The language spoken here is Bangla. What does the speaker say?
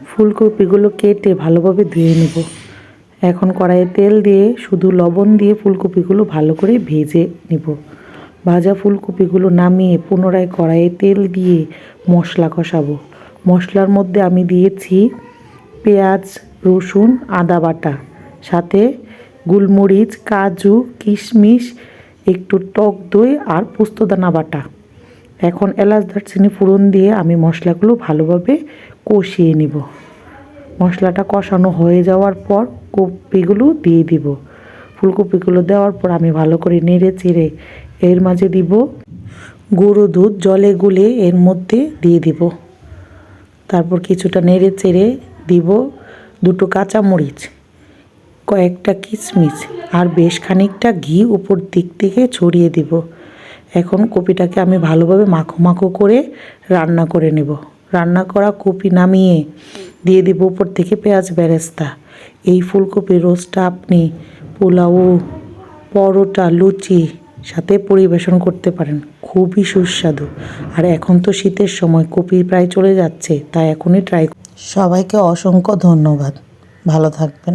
ফুলকপিগুলো কেটে ভালোভাবে ধুয়ে নেব। এখন কড়াইয়ে তেল দিয়ে শুধু লবণ দিয়ে ফুলকপিগুলো ভালো করে ভেজে নেব। ভাজা ফুলকপিগুলো নামিয়ে পুনরায় কড়াইয়ে তেল দিয়ে মশলা কষাবো। মশলার মধ্যে আমি দিয়েছি পেঁয়াজ, রসুন, আদা বাটা, সাথে গোলমরিচ, কাজু, কিশমিশ, একটু টক দই আর পোস্তদানা বাটা। এখন এলাচ, দারচিনি ফোড়ন দিয়ে আমি মশলাগুলো ভালোভাবে কষিয়ে নিব। মশলাটা কষানো হয়ে যাওয়ার পর কপিগুলো দিয়ে দিব। ফুলকপিগুলো দেওয়ার পর আমি ভালো করে নেড়ে চেড়ে এর মাঝে দিব গুঁড়ো দুধ জলে গুলে এর মধ্যে দিয়ে দিব। তারপর কিছুটা নেড়ে চেড়ে দিব দুটো কাঁচামরিচ, কয়েকটা কিশমিশ আর বেশ খানিকটা ঘি উপর দিক থেকে ছড়িয়ে দিব। এখন কপিটাকে আমি ভালোভাবে মাখো মাখো করে রান্না করে নেব। রান্না করা কপি নামিয়ে দিয়ে দিব উপর থেকে পেঁয়াজ বেরেস্তা। এই ফুলকপির রোস্টটা আপনি পোলাও, পরোটা, লুচি সাথে পরিবেশন করতে পারেন। খুবই সুস্বাদু। আর এখন তো শীতের সময়, কপি প্রায় চলে যাচ্ছে, তাই এখনই ট্রাই। সবাইকে অসংখ্য ধন্যবাদ। ভালো থাকবেন।